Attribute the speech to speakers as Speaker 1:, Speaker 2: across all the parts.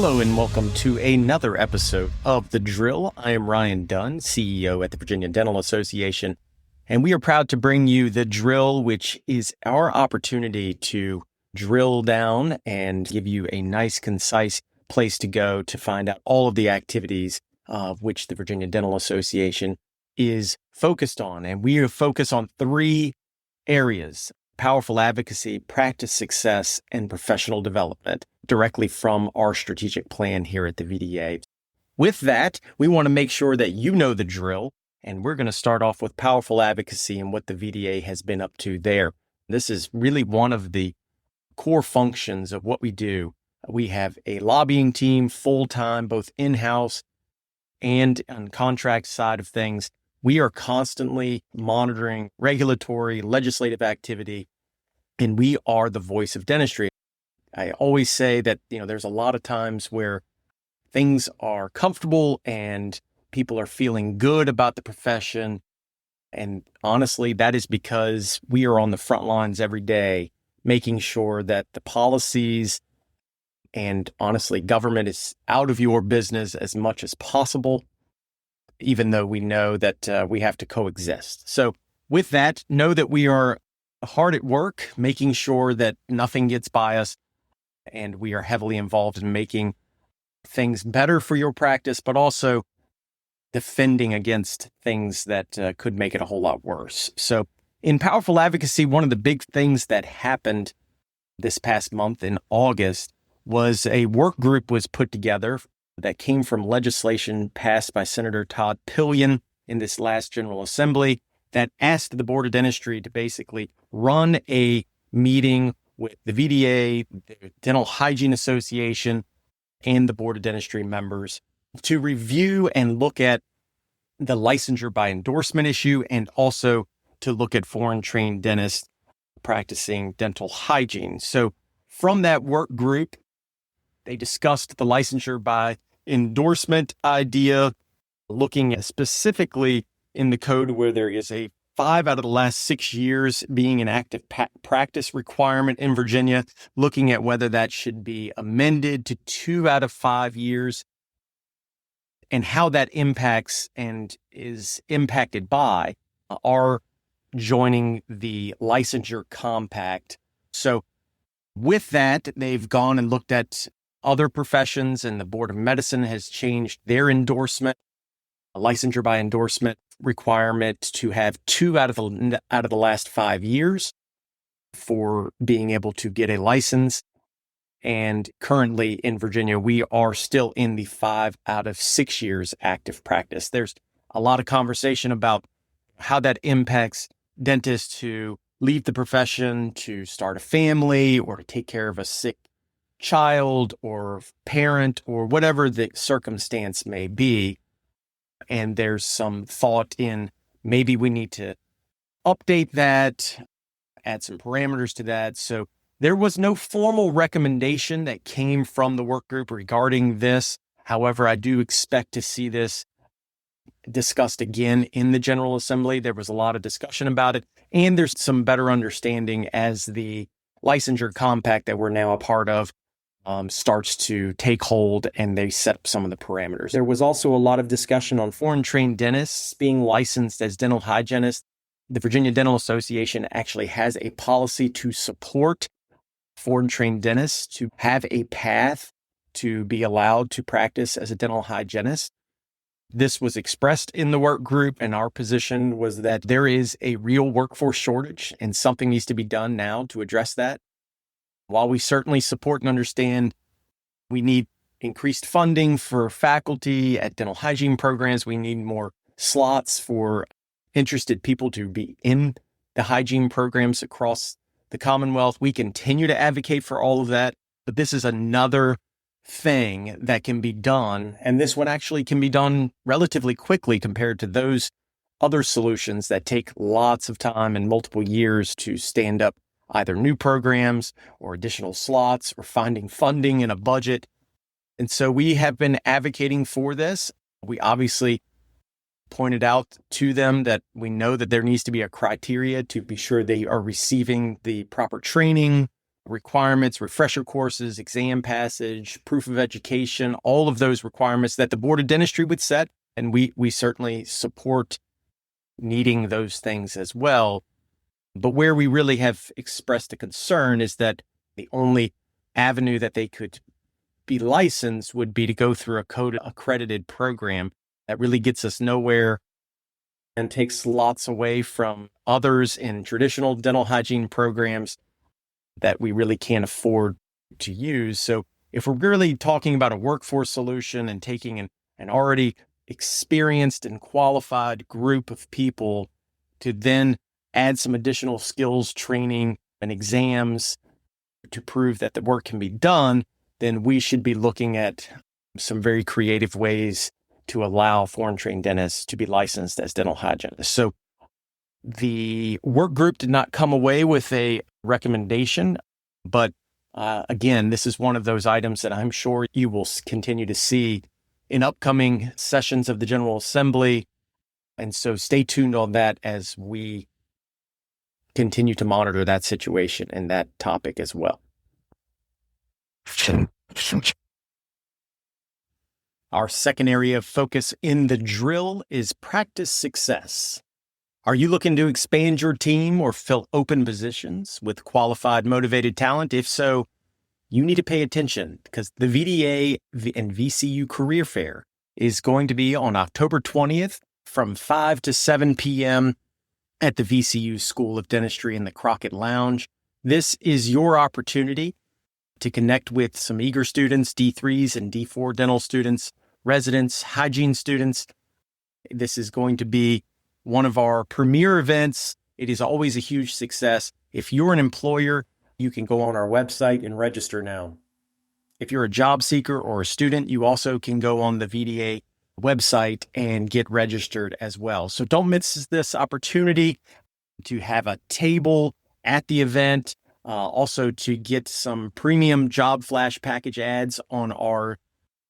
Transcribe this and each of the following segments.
Speaker 1: Hello and welcome to another episode of The Drill. I am Ryan Dunn, CEO at the Virginia Dental Association, and we are proud to bring you The Drill, which is our opportunity to drill down and give you a nice, concise place to go to find out all of the activities of which the Virginia Dental Association is focused on. And we are focused on three areas: powerful advocacy, practice success, and professional development, directly from our strategic plan here at the VDA. With that, we want to make sure that you know the drill, and we're going to start off with powerful advocacy and what the VDA has been up to there. This is really one of the core functions of what we do. We have a lobbying team full-time, both in-house and on contract side of things. We are constantly monitoring regulatory, legislative activity, and we are the voice of dentistry. I always say that, there's a lot of times where things are comfortable and people are feeling good about the profession. And honestly, that is because we are on the front lines every day, making sure that the policies and honestly, government is out of your business as much as possible, even though we know that we have to coexist. So with that, know that we are hard at work, making sure that nothing gets by us, and we are heavily involved in making things better for your practice, but also defending against things that could make it a whole lot worse. So in powerful advocacy, one of the big things that happened this past month in August was a work group was put together that came from legislation passed by Senator Todd Pillion in this last General Assembly that asked the Board of Dentistry to basically run a meeting with the VDA, the Dental Hygiene Association, and the Board of Dentistry members to review and look at the licensure by endorsement issue, and also to look at foreign trained dentists practicing dental hygiene. So from that work group, they discussed the licensure by endorsement idea, looking at specifically in the code where there is a 5 out of the last 6 years being an active practice requirement in Virginia, looking at whether that should be amended to 2 out of 5 years, and how that impacts and is impacted by our joining the licensure compact. So with that, they've gone and looked at other professions, and the Board of Medicine has changed their endorsement, a licensure by endorsement requirement, to have 2 out of the last 5 years for being able to get a license. And currently in Virginia, we are still in the 5 out of 6 years active practice. There's a lot of conversation about how that impacts dentists who leave the profession to start a family or to take care of a sick child or parent or whatever the circumstance may be. And there's some thought in maybe we need to update that, add some parameters to that. So there was no formal recommendation that came from the work group regarding this. However, I do expect to see this discussed again in the General Assembly. There was a lot of discussion about it, and there's some better understanding as the licensure compact that we're now a part of starts to take hold, and they set up some of the parameters. There was also a lot of discussion on foreign trained dentists being licensed as dental hygienists. The Virginia Dental Association actually has a policy to support foreign trained dentists to have a path to be allowed to practice as a dental hygienist. This was expressed in the work group, and our position was that there is a real workforce shortage and something needs to be done now to address that. While we certainly support and understand we need increased funding for faculty at dental hygiene programs, we need more slots for interested people to be in the hygiene programs across the Commonwealth. We continue to advocate for all of that, but this is another thing that can be done. And this one actually can be done relatively quickly compared to those other solutions that take lots of time and multiple years to stand up either new programs or additional slots or finding funding in a budget. And so we have been advocating for this. We obviously pointed out to them that we know that there needs to be a criteria to be sure they are receiving the proper training, requirements, refresher courses, exam passage, proof of education, all of those requirements that the Board of Dentistry would set. And we certainly support needing those things as well. But where we really have expressed a concern is that the only avenue that they could be licensed would be to go through a code accredited program that really gets us nowhere and takes lots away from others in traditional dental hygiene programs that we really can't afford to use. So if we're really talking about a workforce solution and taking an already experienced and qualified group of people to then add some additional skills, training, and exams to prove that the work can be done, then we should be looking at some very creative ways to allow foreign trained dentists to be licensed as dental hygienists. So the work group did not come away with a recommendation, but again, this is one of those items that I'm sure you will continue to see in upcoming sessions of the General Assembly. And so stay tuned on that as we continue to monitor that situation and that topic as well. Our second area of focus in the drill is practice success. Are you looking to expand your team or fill open positions with qualified, motivated talent? If so, you need to pay attention because the VDA and VCU Career Fair is going to be on October 20th from 5 to 7 p.m. at the VCU School of Dentistry in the Crockett Lounge. This is your opportunity to connect with some eager students, D3s and D4 dental students, residents, hygiene students. This is going to be one of our premier events. It is always a huge success. If you're an employer, you can go on our website and register now. If you're a job seeker or a student, you also can go on the VDA website and get registered as well. So don't miss this opportunity to have a table at the event, also to get some premium job flash package ads on our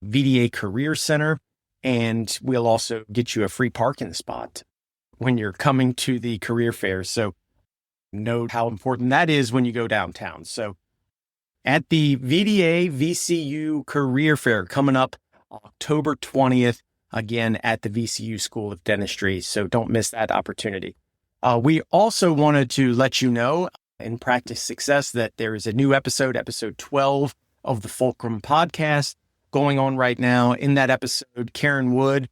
Speaker 1: VDA Career Center, and we'll also get you a free parking spot when you're coming to the career fair. So note how important that is when you go downtown. So at the VDA VCU Career Fair coming up October 20th, again at the VCU School of Dentistry. So don't miss that opportunity. We also wanted to let you know in Practice Success that there is a new episode 12 of the Fulcrum podcast going on right now. In that episode, Karen Wood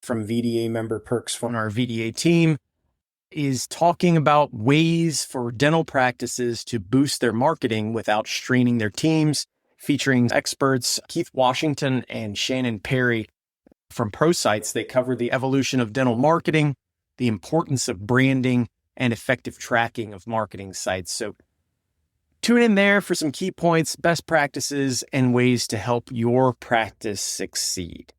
Speaker 1: from VDA Member Perks from our VDA team is talking about ways for dental practices to boost their marketing without straining their teams, featuring experts Keith Washington and Shannon Perry from ProSites. They cover the evolution of dental marketing, the importance of branding, and effective tracking of marketing sites. So tune in there for some key points, best practices, and ways to help your practice succeed.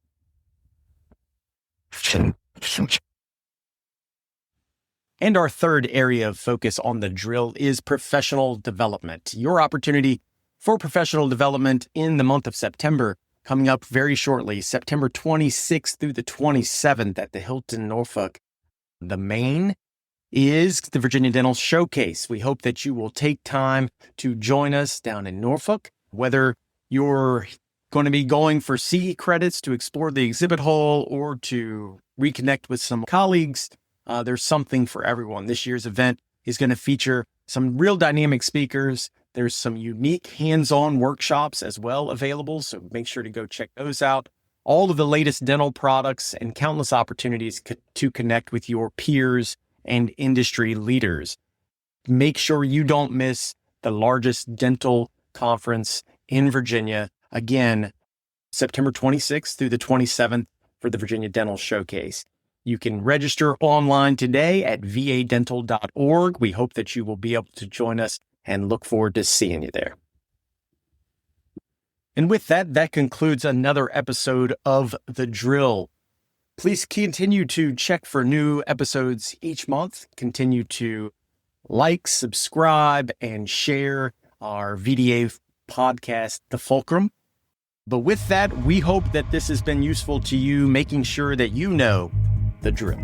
Speaker 1: And our third area of focus on the drill is professional development. Your opportunity for professional development in the month of September, coming up very shortly, September 26th through the 27th at the Hilton Norfolk. The main is the Virginia Dental Showcase. We hope that you will take time to join us down in Norfolk, whether you're going to be going for CE credits to explore the exhibit hall or to reconnect with some colleagues. There's something for everyone. This year's event is going to feature some real dynamic speakers. There's some unique hands-on workshops as well available, so make sure to go check those out. All of the latest dental products and countless opportunities to connect with your peers and industry leaders. Make sure you don't miss the largest dental conference in Virginia. Again, September 26th through the 27th for the Virginia Dental Showcase. You can register online today at vadental.org. We hope that you will be able to join us and look forward to seeing you there. And with that, that concludes another episode of The Drill. Please continue to check for new episodes each month. Continue to like, subscribe, and share our VDA podcast, The Fulcrum. But with that, we hope that this has been useful to you, making sure that you know the drill.